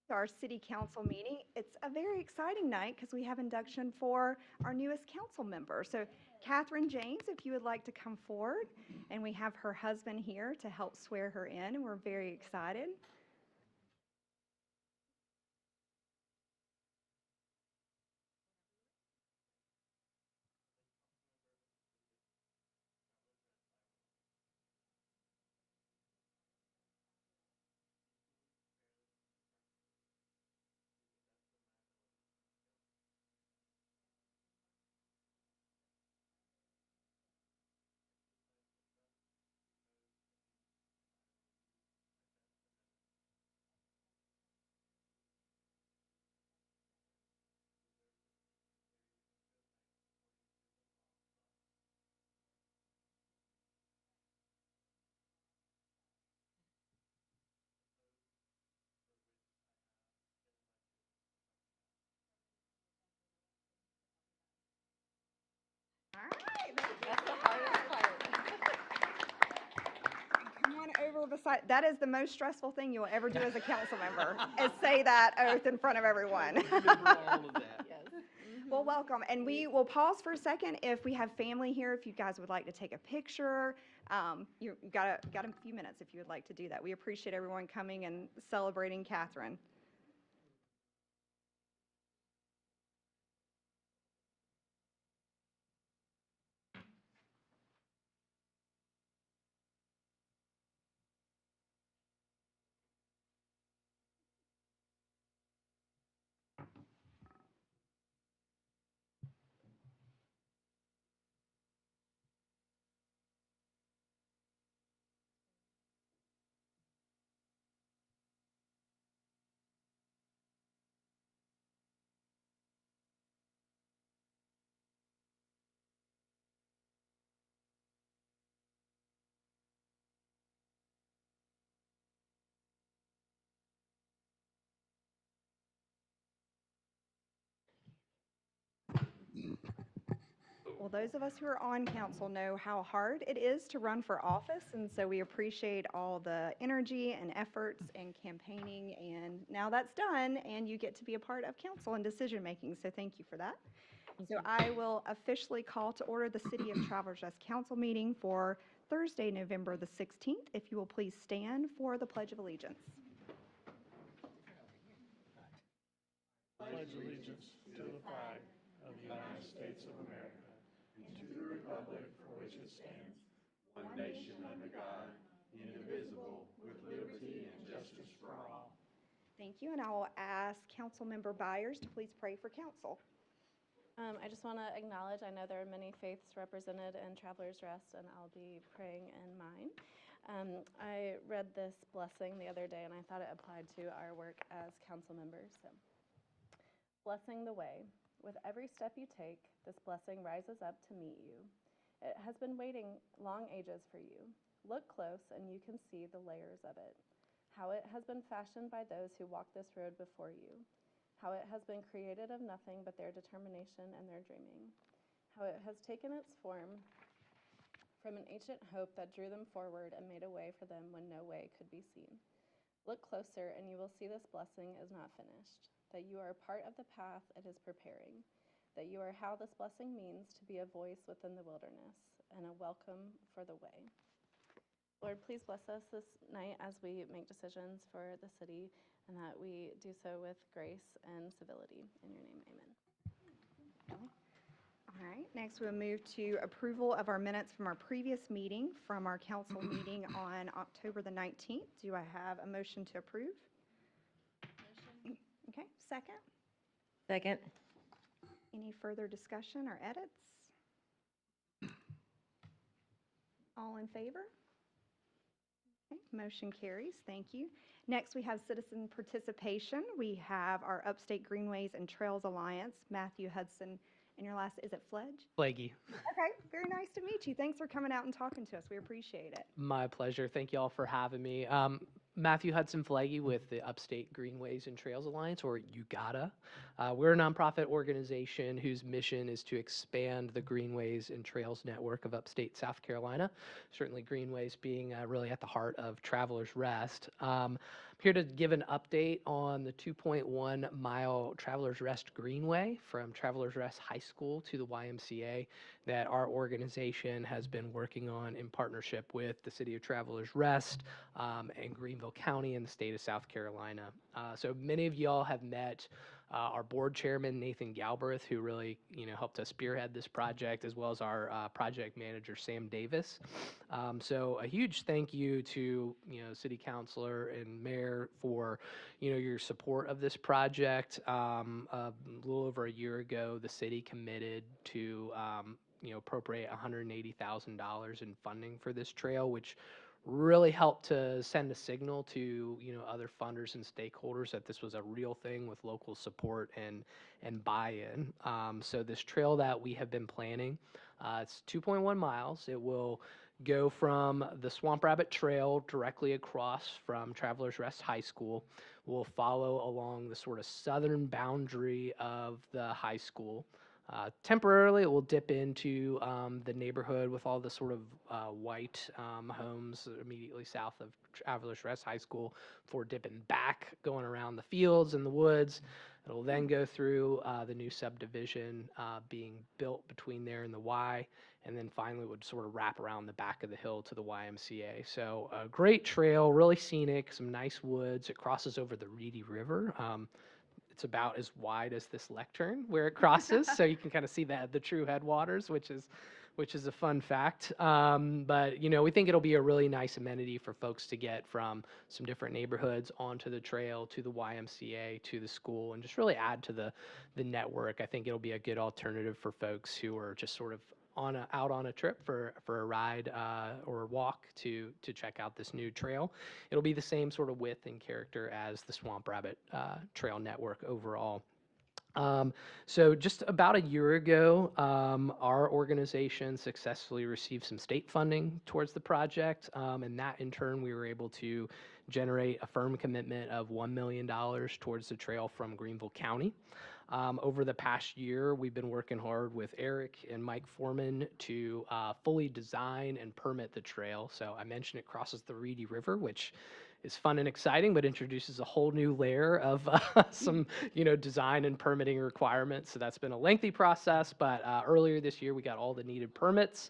Our city council meeting. It's a very exciting night because we have induction for our newest council member. So Catherine James, if you would like to come forward, and we have her husband here to help swear her in, and we're very excited. All right. That's the hardest part. Come on over beside, that is the most stressful thing you will ever do as a council member, is say that oath in front of everyone. Remember all of that. Yes. Well, welcome, and we will pause for a second if we have family here, if you guys would like to take a picture. You got a few minutes if you would like to do that. We appreciate everyone coming and celebrating Catherine. Well, those of us who are on council know how hard it is to run for office, and so we appreciate all the energy and efforts and campaigning, and now that's done, and you get to be a part of council and decision-making, so thank you for that. So I will officially call to order the City of Travelers Rest Council meeting for Thursday, November the 16th. If you will please stand for the Pledge of Allegiance. Pledge allegiance to the flag of the United States of America and to the republic for which it stands, one nation under God, indivisible, with liberty and justice for all. Thank you, and I will ask Councilmember Byers to please pray for council. I just want to acknowledge, I know there are many faiths represented in Travelers Rest, and I'll be praying in mine. I read this blessing the other day, and I thought it applied to our work as council members. So, blessing the way. With every step you take, this blessing rises up to meet you. It has been waiting long ages for you. Look close, and you can see the layers of it. How it has been fashioned by those who walk this road before you. How it has been created of nothing but their determination and their dreaming. How it has taken its form from an ancient hope that drew them forward and made a way for them when no way could be seen. Look closer, and you will see this blessing is not finished, that you are a part of the path it is preparing, that you are how this blessing means to be a voice within the wilderness and a welcome for the way. Lord, please bless us this night as we make decisions for the city, and that we do so with grace and civility. In your name, amen. All right, next we'll move to approval of our minutes from our previous meeting, from our council meeting on October the 19th. Do I have a motion to approve? Motion. Okay, second. Second. Any further discussion or edits? All in favor? Okay, motion carries. Thank you. Next, we have citizen participation. We have our Upstate Greenways and Trails Alliance, Matthew Hudson, and your last, is it Fledge? Flaggy. Okay, very nice to meet you. Thanks for coming out and talking to us. We appreciate it. My pleasure. Thank you all for having me. Matthew Hudson Flaggy with the Upstate Greenways and Trails Alliance, or UGATA. We're a nonprofit organization whose mission is to expand the greenways and trails network of upstate South Carolina. Certainly greenways being really at the heart of Travelers Rest. I'm here to give an update on the 2.1 mile Travelers Rest Greenway from Travelers Rest High School to the YMCA that our organization has been working on in partnership with the City of Travelers Rest and Greenville County in the state of South Carolina. So many of y'all have met our board chairman, Nathan Galbraith, who really, helped us spearhead this project, as well as our project manager, Sam Davis. So a huge thank you to, city councilor and mayor for, your support of this project. A little over a year ago, the city committed to, appropriate $180,000 in funding for this trail, which really helped to send a signal to other funders and stakeholders that this was a real thing with local support and buy-in. So this trail that we have been planning, it's 2.1 miles. It will go from the Swamp Rabbit Trail directly across from Travelers Rest High School. We'll follow along the sort of southern boundary of the high school. Temporarily, it will dip into the neighborhood with all the sort of white homes immediately south of Travelers Rest High School before dipping back, going around the fields and the woods. It'll then go through the new subdivision being built between there and the Y, and then finally would sort of wrap around the back of the hill to the YMCA. So a great trail, really scenic, some nice woods. It crosses over the Reedy River. It's about as wide as this lectern where it crosses, so you can kind of see the true headwaters, which is a fun fact. But we think it'll be a really nice amenity for folks to get from some different neighborhoods onto the trail to the YMCA to the school, and just really add to the network. I think it'll be a good alternative for folks who are just sort of out on a trip for a ride or a walk to check out this new trail. It'll be the same sort of width and character as the Swamp Rabbit Trail network overall. So just about a year ago, our organization successfully received some state funding towards the project, and that in turn we were able to generate a firm commitment of $1 million towards the trail from Greenville County. Over the past year, we've been working hard with Eric and Mike Foreman to fully design and permit the trail. So I mentioned it crosses the Reedy River, which is fun and exciting, but introduces a whole new layer of some, design and permitting requirements. So that's been a lengthy process, but earlier this year, we got all the needed permits.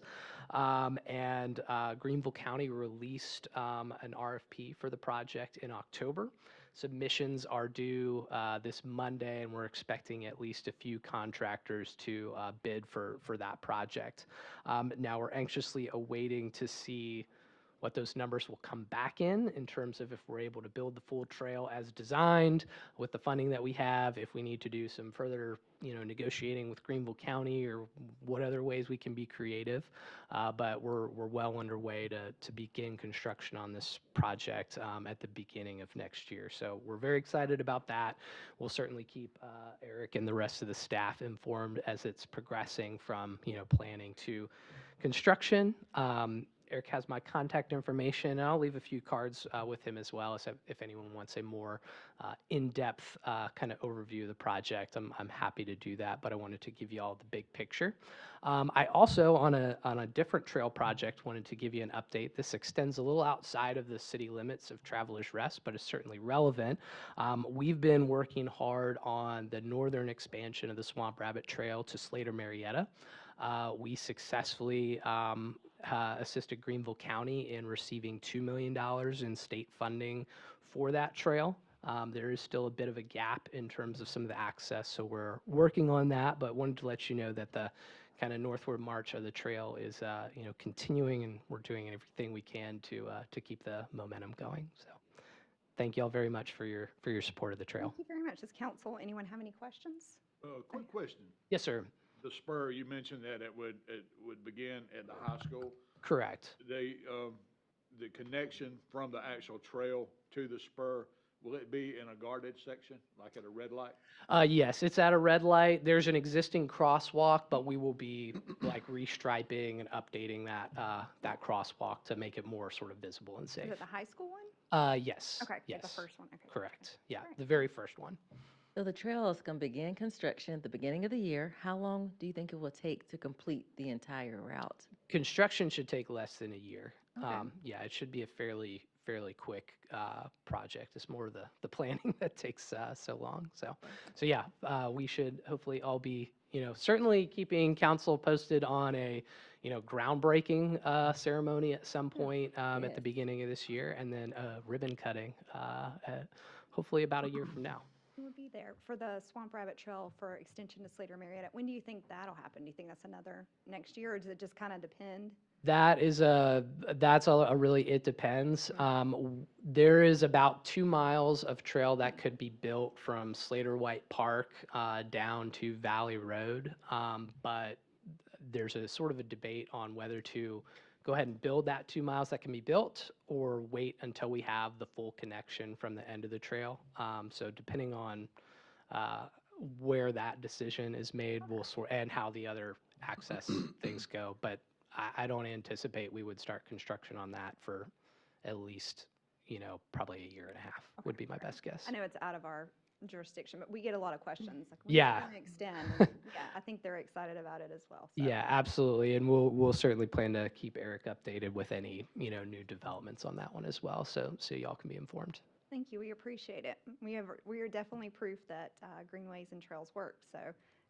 And Greenville County released an RFP for the project in October. Submissions are due this Monday, and we're expecting at least a few contractors to bid for that project. Now we're anxiously awaiting to see what those numbers will come back in terms of if we're able to build the full trail as designed with the funding that we have, if we need to do some further, negotiating with Greenville County or what other ways we can be creative. But we're well underway to begin construction on this project at the beginning of next year. So we're very excited about that. We'll certainly keep Eric and the rest of the staff informed as it's progressing from, planning to construction. Eric has my contact information, and I'll leave a few cards with him as well, so if anyone wants a more in-depth kind of overview of the project. I'm happy to do that, but I wanted to give you all the big picture. I also, on a different trail project, wanted to give you an update. This extends a little outside of the city limits of Travelers Rest, but is certainly relevant. We've been working hard on the northern expansion of the Swamp Rabbit Trail to Slater Marietta. We successfully assisted Greenville County in receiving $2 million in state funding for that trail. There is still a bit of a gap in terms of some of the access, so we're working on that, but wanted to let you know that the kind of northward march of the trail is continuing, and we're doing everything we can to keep the momentum going. So thank you all very much for your support of the trail. Thank you very much. Does council, anyone have any questions? Quick question. Yes, sir. The spur, you mentioned that it would begin at the high school. Correct. The connection from the actual trail to the spur, will it be in a guarded section, like at a red light? Yes, it's at a red light. There's an existing crosswalk, but we will be like restriping and updating that crosswalk to make it more sort of visible and safe. Is it the high school one? Yes. Okay, Yes. the first one. Okay. Correct. Yeah, Great. the very first one. So the trail is going to begin construction at the beginning of the year. How long do you think it will take to complete the entire route? Construction should take less than a year. Okay. Yeah, it should be a fairly quick project. It's more the planning that takes so long. So yeah, we should hopefully all be, certainly keeping council posted on a, groundbreaking ceremony at some point at the Yes. beginning of this year, and then ribbon cutting hopefully about a year from now. Who will be there for the Swamp Rabbit Trail for extension to Slater Marietta? When do you think that'll happen? Do you think that's another next year, or does it just kind of depend? That's a really, it depends. There is about 2 miles of trail that could be built from Slater White Park down to Valley Road. But there's a sort of a debate on whether to go ahead and build that 2 miles that can be built or wait until we have the full connection from the end of the trail. So depending on where that decision is made, and how the other access things go. But I don't anticipate we would start construction on that for at least, probably a year and a half would be my best guess. I know it's out of our jurisdiction, but we get a lot of questions, like, Yeah. when's it gonna extend? And, yeah, I think they're excited about it as well. So. Yeah, absolutely. And we'll certainly plan to keep Eric updated with any, new developments on that one as well. So y'all can be informed. Thank you. We appreciate it. We are definitely proof that greenways and trails work. So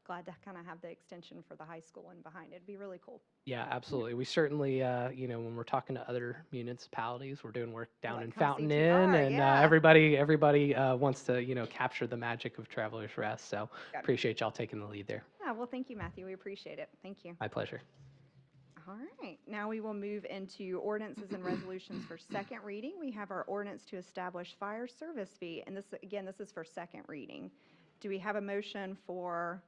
glad to kind of have the extension for the high school and behind it. It'd be really cool. Yeah, absolutely. We certainly, when we're talking to other municipalities, we're doing work down Like in come Fountain CTR, Inn, and yeah. everybody wants to, capture the magic of Travelers Rest. So Got it. appreciate y'all taking the lead there. Yeah, well, thank you, Matthew. We appreciate it. Thank you. My pleasure. All right, now we will move into ordinances and resolutions for second reading. We have our ordinance to establish fire service fee, and this is for second reading. Do we have a motion for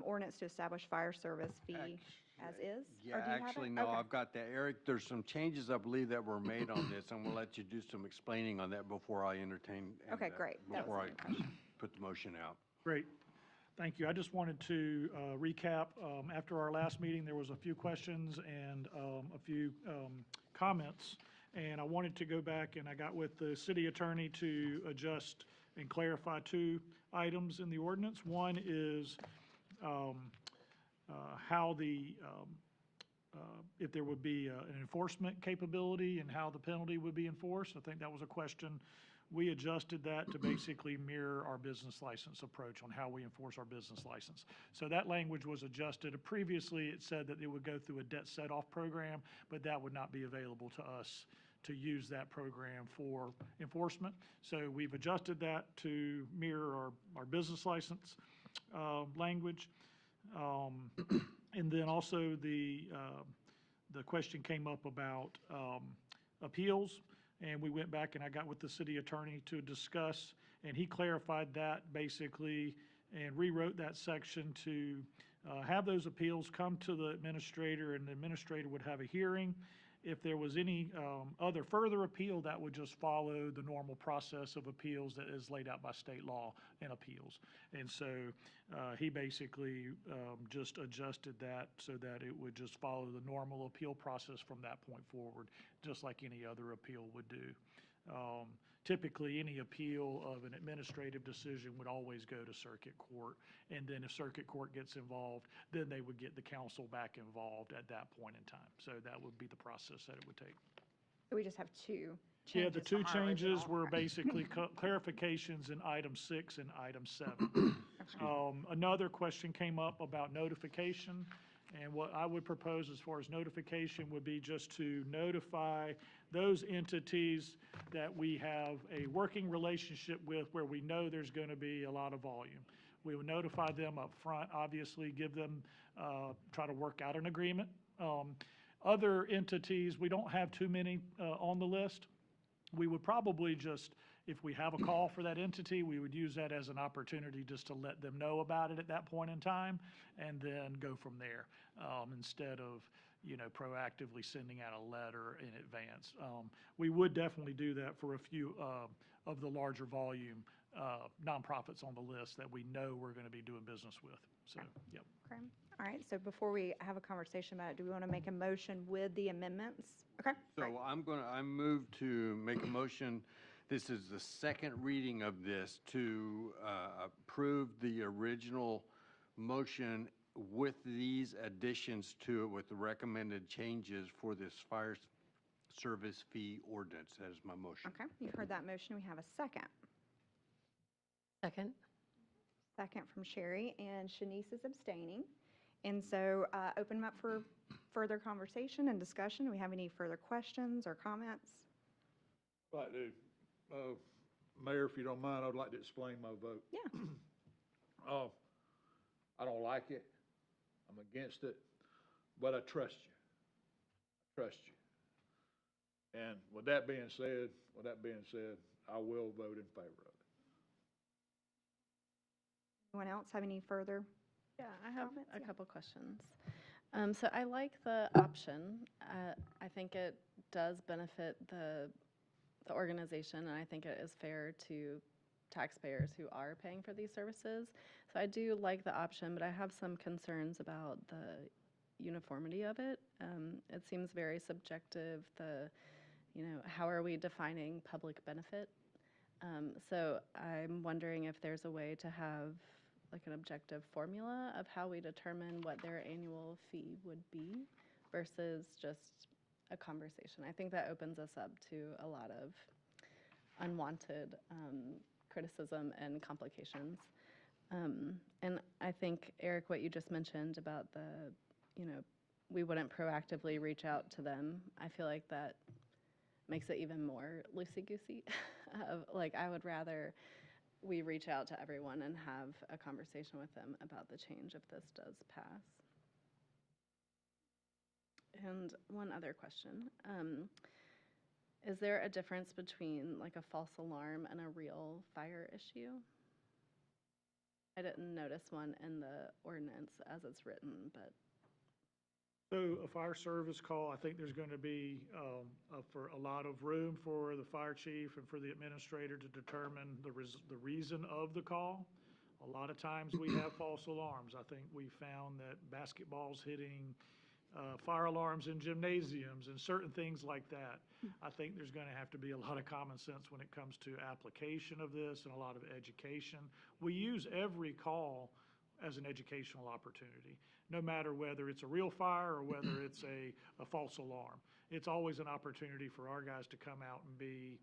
ordinance to establish fire service fee as is? Yeah, Or do you have it? actually, no, Okay. I've got that. Eric, there's some changes, I believe, that were made on this. I'm gonna let you do some explaining on that before I entertain. Okay, great. That Before was I my question. put the motion out. Great. Thank you. I just wanted to recap. After our last meeting, there was a few questions and a few comments. And I wanted to go back and I got with the city attorney to adjust and clarify 2 items in the ordinance. One is how if there would be an enforcement capability and how the penalty would be enforced. I think that was a question. We adjusted that to basically mirror our business license approach on how we enforce our business license. So that language was adjusted. Previously, it said that it would go through a debt set-off program, but that would not be available to us to use that program for enforcement. So we've adjusted that to mirror our business license language. And then also the question came up about appeals. And we went back and I got with the city attorney to discuss, and he clarified that basically and rewrote that section to have those appeals come to the administrator, and the administrator would have a hearing. If there was any other further appeal, that would just follow the normal process of appeals that is laid out by state law and appeals. And so he basically just adjusted that so that it would just follow the normal appeal process from that point forward, just like any other appeal would do. Typically, any appeal of an administrative decision would always go to circuit court. And then if circuit court gets involved, then they would get the council back involved at that point in time. So that would be the process that it would take. So we just have 2 changes. Yeah, the 2 from our changes original. were basically clarifications in item 6 and item 7. Another question came up about notification. And what I would propose as far as notification would be just to notify those entities that we have a working relationship with where we know there's going to be a lot of volume. We would notify them up front, obviously give them, try to work out an agreement. Other entities, we don't have too many on the list. We would probably just, if we have a call for that entity, we would use that as an opportunity just to let them know about it at that point in time and then go from there, instead of, proactively sending out a letter in advance. We would definitely do that for a few of the larger volume nonprofits on the list that we know we're going to be doing business with. So, yep. Okay. All right, so before we have a conversation about it, do we want to make a motion with the amendments? Okay. great. So I move to make a motion This is the second reading of this to approve the original motion with these additions to it, with the recommended changes for this fire service fee ordinance. That is my motion. Okay, you've heard that motion. We have a second. Second. Second from Sherry, and Shanice is abstaining. And so open them up for further conversation and discussion. Do we have any further questions or comments? Like to, Mayor, if you don't mind, I'd like to explain my vote. Yeah. I don't like it. I'm against it, but I trust you. I trust you. And with that being said, I will vote in favor of it. Anyone else have any further? Yeah, I have Comments? a Yeah. couple questions. So I like the option. I think it does benefit the organization, and I think it is fair to taxpayers who are paying for these services. So I do like the option, but I have some concerns about the uniformity of it. It seems very subjective. How are we defining public benefit? So I'm wondering if there's a way to have like an objective formula of how we determine what their annual fee would be versus just a conversation. I think that opens us up to a lot of unwanted criticism and complications. And I think, Eric, what you just mentioned about we wouldn't proactively reach out to them, I feel like that makes it even more loosey-goosey. I would rather we reach out to everyone and have a conversation with them about the change if this does pass. And one other question. Is there a difference between like a false alarm and a real fire issue? I didn't notice one in the ordinance as it's written, but. So a fire service call, I think there's going to be for a lot of room for the fire chief and for the administrator to determine the reason of the call. A lot of times we have false alarms. I think we found that basketballs hitting fire alarms in gymnasiums and certain things like that. I think there's going to have to be a lot of common sense when it comes to application of this and a lot of education. We use every call as an educational opportunity, no matter whether it's a real fire or whether it's a false alarm. It's always an opportunity for our guys to come out and be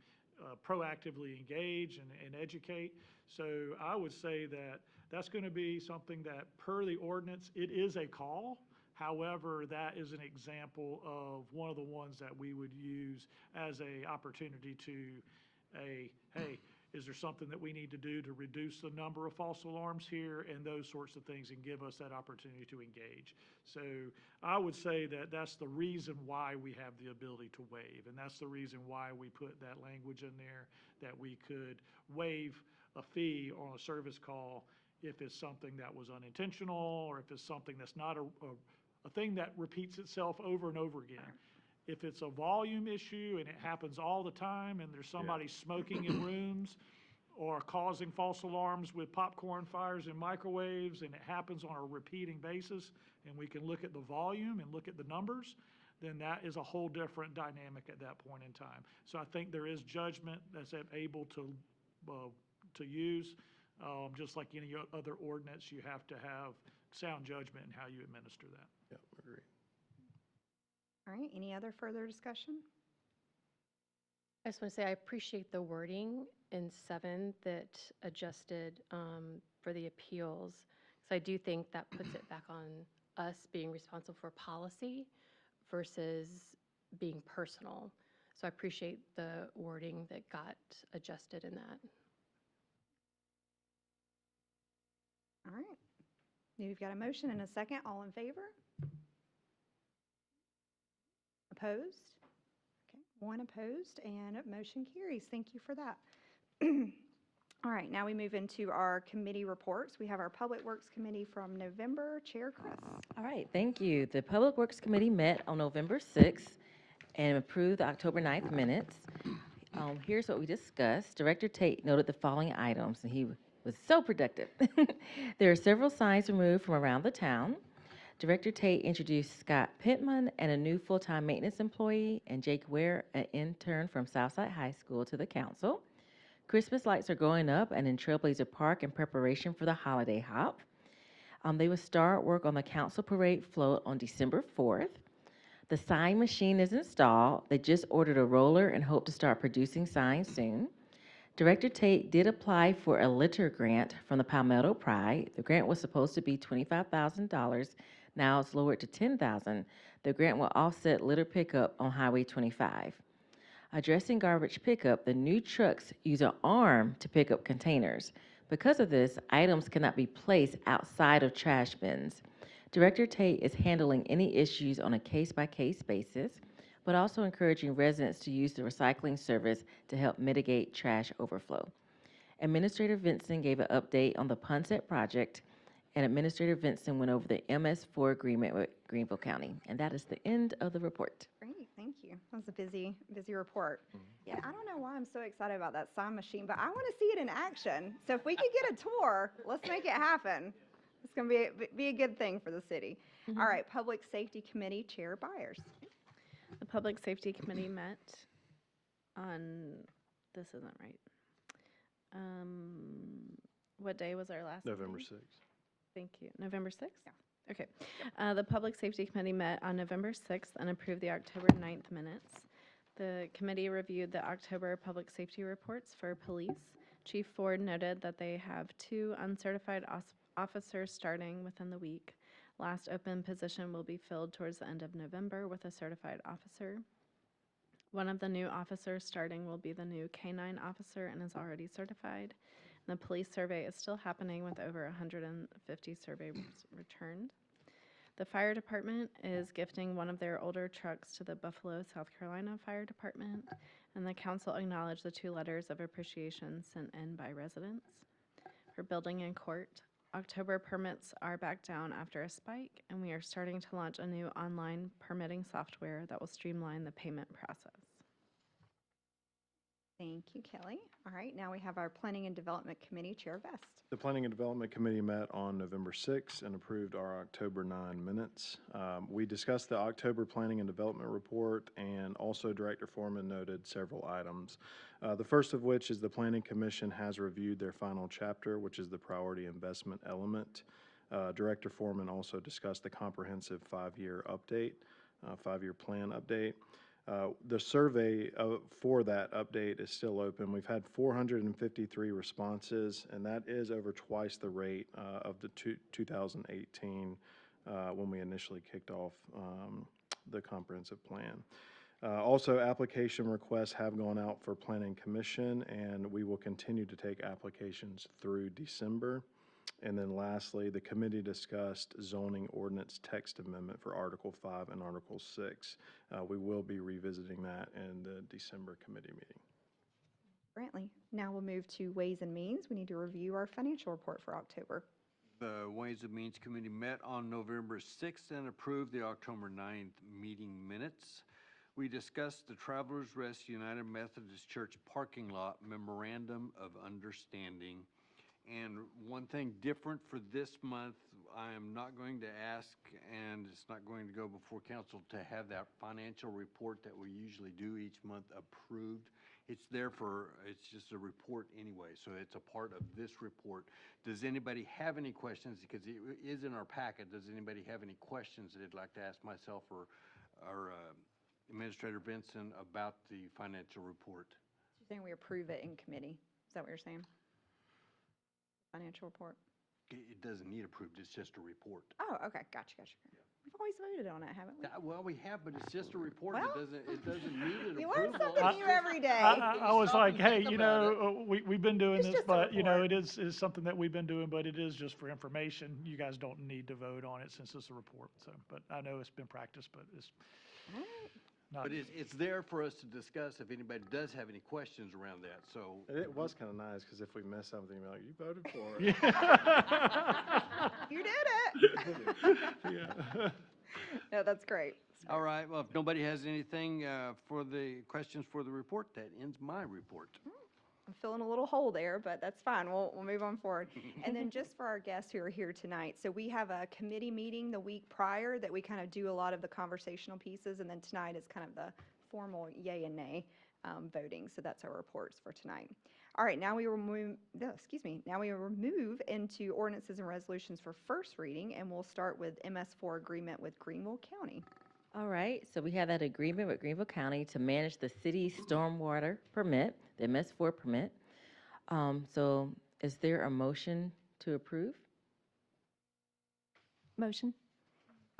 proactively engage and educate. So I would say that that's going to be something that per the ordinance, it is a call. However, that is an example of one of the ones that we would use as a opportunity to hey, is there something that we need to do to reduce the number of false alarms here and those sorts of things, and give us that opportunity to engage. So I would say that that's the reason why we have the ability to waive, and that's the reason why we put that language in there, that we could waive a fee on a service call if it's something that was unintentional or if it's something that's not a thing that repeats itself over and over again. If it's a volume issue and it happens all the time and there's somebody smoking in rooms or causing false alarms with popcorn fires and microwaves, and it happens on a repeating basis, and we can look at the volume and look at the numbers, then that is a whole different dynamic at that point in time. So I think there is judgment that's able to use. Just like any other ordinance, you have to have sound judgment in how you administer that. Yeah, agree. All right, any other further discussion? I just want to say I appreciate the wording in 7 that adjusted for the appeals. So I do think that puts it back on us being responsible for policy versus being personal. So I appreciate the wording that got adjusted in that. All right. We've got a motion and a second. All in favor? Opposed? Okay, one opposed, and motion carries. Thank you for that. All right, now we move into our committee reports. We have our Public Works Committee from November. Chair Chris. All right, thank you. The Public Works Committee met on November 6th and approved the October 9th minutes. Here's what we discussed. Director Tate noted the following items, and he was so productive. There are several signs removed from around the town. Director Tate introduced Scott Pittman and a new full-time maintenance employee, and Jake Ware, an intern from Southside High School, to the council. Christmas lights are going up and in Trailblazer Park in preparation for the holiday hop. They will start work on the council parade float on December 4th. The sign machine is installed. They just ordered a roller and hope to start producing signs soon. Director Tate did apply for a litter grant from the Palmetto Pride. The grant was supposed to be $25,000. Now it's lowered to $10,000. The grant will offset litter pickup on Highway 25. Addressing garbage pickup, the new trucks use an arm to pick up containers. Because of this, items cannot be placed outside of trash bins. Director Tate is handling any issues on a case-by-case basis, but also encouraging residents to use the recycling service to help mitigate trash overflow. Administrator Vinson gave an update on the Punset project, and Administrator Vinson went over the MS4 agreement with Greenville County. And that is the end of the report. Great, thank you. That was a busy report. Yeah, I don't know why I'm so excited about that sign machine, but I want to see it in action. So if we could get a tour, let's make it happen. It's going to be a good thing for the city. All right, Public Safety Committee Chair Byers. The Public Safety Committee met on, this isn't right. What day was our last November meeting? 6th. Thank you. November 6th? Yeah. Okay. The Public Safety Committee met on November 6th and approved the October 9th minutes. The committee reviewed the October public safety reports for police. Chief Ford noted that they have 2 uncertified officers starting within the week. Last open position will be filled towards the end of November with a certified officer. One of the new officers starting will be the new K-9 officer and is already certified. The police survey is still happening with over 150 surveys returned. The fire department is gifting one of their older trucks to the Buffalo, South Carolina Fire Department, and the council acknowledged the 2 letters of appreciation sent in by residents. For building and court, October permits are back down after a spike, and we are starting to launch a new online permitting software that will streamline the payment process. Thank you, Kelly. All right, now we have our Planning and Development Committee Chair Vest. The Planning and Development Committee met on November 6th and approved our October 9 minutes. We discussed the October Planning and Development Report, and also Director Foreman noted several items. The first of which is the Planning Commission has reviewed their final chapter, which is the priority investment element. Director Foreman also discussed the comprehensive 5-year update, 5-year plan update. The survey for that update is still open. We've had 453 responses, and that is over twice the rate of the 2018 when we initially kicked off the comprehensive plan. Also, application requests have gone out for Planning Commission, and we will continue to take applications through December. And then lastly, the committee discussed zoning ordinance text amendment for Article 5 and Article 6. We will be revisiting that in the December committee meeting. Brantley. Now we'll move to Ways and Means. We need to review our financial report for October. The Ways and Means Committee met on November 6th and approved the October 9th meeting minutes. We discussed the Travelers Rest United Methodist Church parking lot memorandum of understanding. And one thing different for this month, I am not going to ask, and it's not going to go before council to have that financial report that we usually do each month approved. It's there it's just a report anyway, so it's a part of this report. Does anybody have any questions? Because it is in our packet. Does anybody have any questions that they'd like to ask myself or Administrator Benson about the financial report? You're saying we approve it in committee. Is that what you're saying? Financial report? It doesn't need approved, it's just a report. Oh, okay, gotcha. We've always voted on it, haven't we? Well, we have, but it's just a report. Well, it doesn't need an You learn approval. something new every day. I was Stop like, and hey, think you about know, we've been doing It's this, just a but, you know, report. it is something that we've been doing, but it is just for information. You guys don't need to vote on it since it's a report, so, but I know it's been practiced, but it's All right. not. But it's there for us to discuss if anybody does have any questions around that, so. It was kind of nice, because if we miss something, you're like, you voted for it. You did it. Yeah. No, that's great. All right, well, if nobody has anything for the questions for the report, that ends my report. I'm filling a little hole there, but that's fine. We'll move on forward. And then just for our guests who are here tonight, so we have a committee meeting the week prior that we kind of do a lot of the conversational pieces, and then tonight is kind of the formal yay and nay. voting. So that's our reports for tonight. All right, now we will move, now we will move into ordinances and resolutions for first reading, and we'll start with MS4 agreement with Greenville County. All right, so we have that agreement with Greenville County to manage the city's stormwater permit, the MS4 permit. So is there a motion to approve? Motion.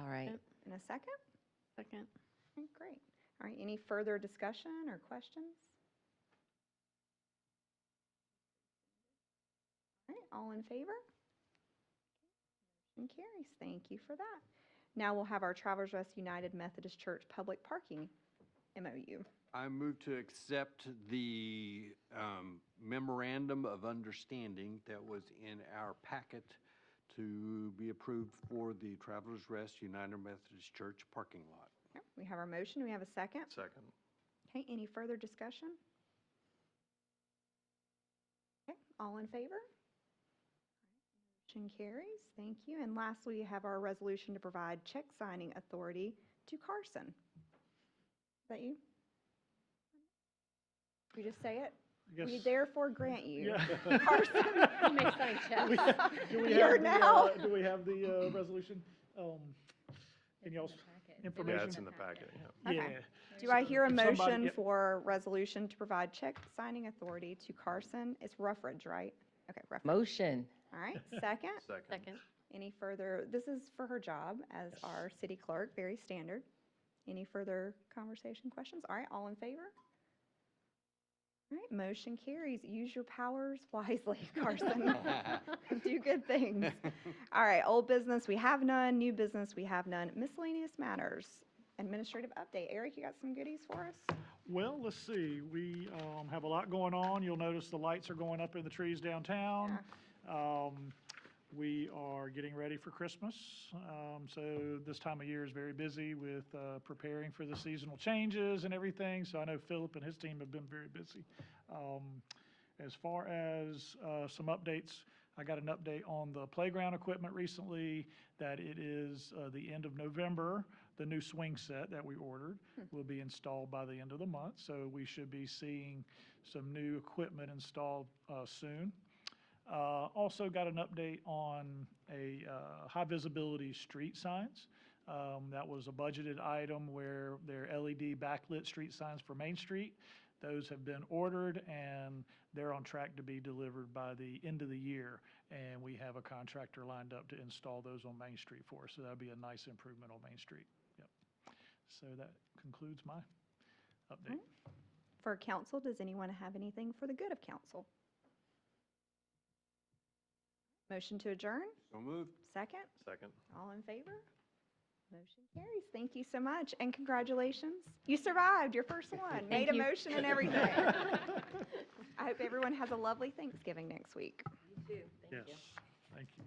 All right, Yep. In a second? Second. Okay, great. All right, any further discussion or questions? All right, all in favor? Motion carries. Thank you for that. Now we'll have our Travelers Rest United Methodist Church Public Parking MOU. I move to accept the memorandum of understanding that was in our packet to be approved for the Travelers Rest United Methodist Church parking lot. Okay, we have our motion. Do we have a second? Second. Okay, any further discussion? Okay, all in favor? Motion carries. Thank you. And lastly, we have our resolution to provide check signing authority to Carson. Is that you? We just say it? I We guess- therefore grant you. Yeah. Carson. You may sign Do we- checks. do we Here have the, now. Do we have the resolution? In y'all's information? Yeah, it's in the packet, yeah. Okay. Yeah. Do I hear a If somebody- motion yep. for resolution to provide check signing authority to Carson? It's Ruffridge, right? Okay, Ruffridge. motion. All right, second? Second. Any further, this is for her job as our city clerk, very standard. Any further conversation, questions? All right, all in favor? All right, motion carries. Use your powers wisely, Carson. Do good things. All right, old business, we have none. New business, we have none. Miscellaneous matters. Administrative update. Eric, you got some goodies for us? Well, let's see, we have a lot going on. You'll notice the lights are going up in the trees downtown. We are getting ready for Christmas. So this time of year is very busy with preparing for the seasonal changes and everything. So I know Philip and his team have been very busy. As far as some updates, I got an update on the playground equipment recently, that it is the end of November. The new swing set that we ordered will be installed by the end of the month. So we should be seeing some new equipment installed soon. Also got an update on a high visibility street signs. That was a budgeted item where they're LED backlit street signs for Main Street. Those have been ordered and they're on track to be delivered by the end of the year. And we have a contractor lined up to install those on Main Street for us. So that'll be a nice improvement on Main Street. Yep. So that concludes my update. For council, does anyone have anything for the good of council? Motion to adjourn? So moved. Second? Second. All in favor? Motion carries. Thank you so much, and congratulations. You survived your first one, made a you. motion and everything. I hope everyone has a lovely Thanksgiving next week. You too. Yes, thank you.